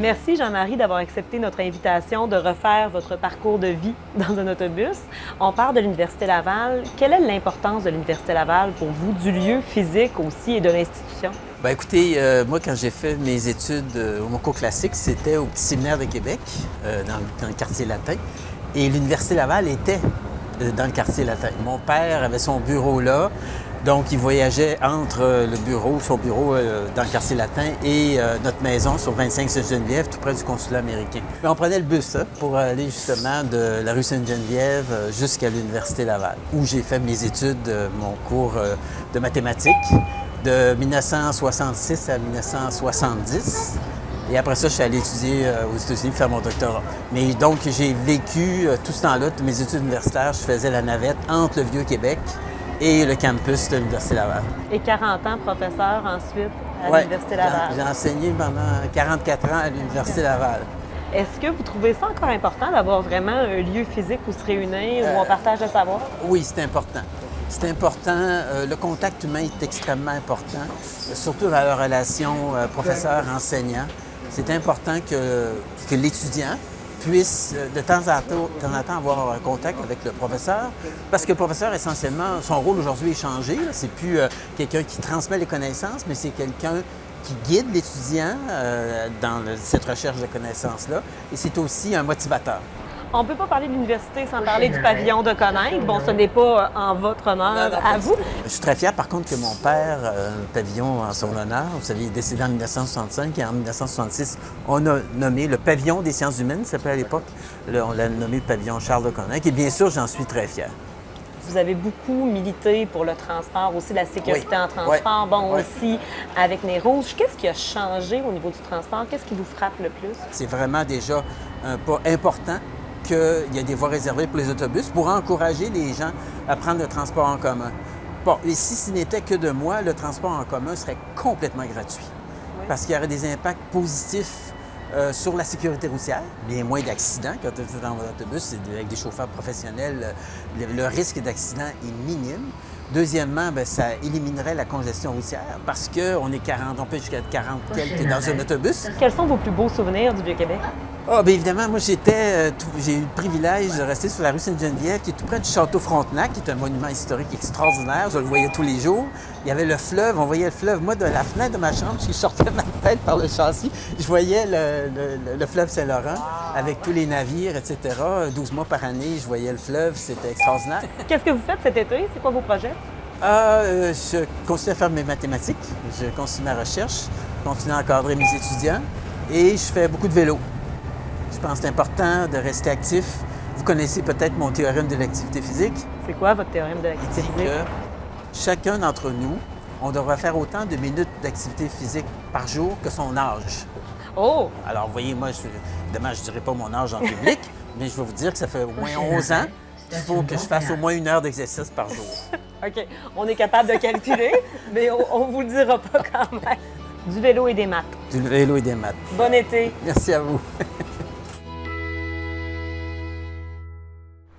Merci Jean-Marie d'avoir accepté notre invitation de refaire votre parcours de vie dans un autobus. On part de l'Université Laval. Quelle est l'importance de l'Université Laval pour vous, du lieu physique aussi et de l'institution? Bien, écoutez, moi, quand j'ai fait mes études au Moco classique, c'était au Petit Séminaire de Québec, dans le quartier latin. Et l'Université Laval était dans le quartier latin. Mon père avait son bureau là, donc il voyageait entre son bureau dans le quartier latin et notre maison sur 25 Sainte-Geneviève, tout près du consulat américain. Mais on prenait le bus pour aller justement de la rue Sainte-Geneviève jusqu'à l'Université Laval, où j'ai fait mes études, mon cours de mathématiques de 1966 à 1970. Et après ça, je suis allé étudier aux États-Unis, faire mon doctorat. Mais donc, j'ai vécu tout ce temps-là, toutes mes études universitaires, je faisais la navette entre le Vieux-Québec et le campus de l'Université Laval. Et 40 ans professeur ensuite à Ouais, l'Université Laval. J'ai enseigné pendant 44 ans à l'Université Laval. Est-ce que vous trouvez ça encore important d'avoir vraiment un lieu physique où se réunir, où on partage le savoir? Oui, c'est important. C'est important. Le contact humain est extrêmement important, surtout dans la relation professeur-enseignant. C'est important que l'étudiant puisse de temps en temps avoir un contact avec le professeur, parce que le professeur, essentiellement, son rôle aujourd'hui est changé. C'est plus quelqu'un qui transmet les connaissances, mais c'est quelqu'un qui guide l'étudiant dans cette recherche de connaissances-là, et c'est aussi un motivateur. On ne peut pas parler de l'université sans parler du pavillon de Coninck. Bon, ce n'est pas en votre honneur à vous. Je suis très fier, par contre, que mon père un pavillon en son honneur. Vous savez, il est décédé en 1965 et en 1966, on a nommé le pavillon des sciences humaines, ça s'appelait à l'époque. On l'a nommé le pavillon Charles de Coninck. Et bien sûr, j'en suis très fier. Vous avez beaucoup milité pour le transport, aussi la sécurité en transport, aussi avec les rouges. Qu'est-ce qui a changé au niveau du transport? Qu'est-ce qui vous frappe le plus? C'est vraiment déjà un pas important qu'il y a des voies réservées pour les autobus pour encourager les gens à prendre le transport en commun. Bon, et si ce n'était que de moi, le transport en commun serait complètement gratuit. Parce qu'il y aurait des impacts positifs sur la sécurité routière, bien moins d'accidents quand tu es dans l'autobus, avec des chauffeurs professionnels, le risque d'accident est minime. Deuxièmement, bien, ça éliminerait la congestion routière parce qu'on est 40, on peut jusqu'à 40 quelques dans un autobus. Quels sont vos plus beaux souvenirs du Vieux-Québec? Ah, bien évidemment, moi j'ai eu le privilège de rester sur la rue Sainte-Geneviève, qui est tout près du Château Frontenac, qui est un monument historique extraordinaire. Je le voyais tous les jours. Il y avait le fleuve, on voyait le fleuve. Moi, de la fenêtre de ma chambre, je sortais ma tête par le châssis, je voyais le fleuve Saint-Laurent avec tous les navires, etc. 12 mois par année, je voyais le fleuve, c'était extraordinaire. Qu'est-ce que vous faites cet été? C'est quoi vos projets? Je continue à faire mes mathématiques, je continue ma recherche, je continue à encadrer mes étudiants et je fais beaucoup de vélo. Je pense que c'est important de rester actif. Vous connaissez peut-être mon théorème de l'activité physique. C'est quoi votre théorème de l'activité physique? Que chacun d'entre nous, on devrait faire autant de minutes d'activité physique par jour que son âge. Oh! Alors, vous voyez, moi, évidemment, je ne dirai pas mon âge en public, mais je vais vous dire que ça fait au moins 11 ans qu'il faut que je fasse au moins 1 heure d'exercice par jour. OK. On est capable de calculer, mais on ne vous le dira pas quand même. Du vélo et des maths. Du vélo et des maths. Bon été. Merci à vous.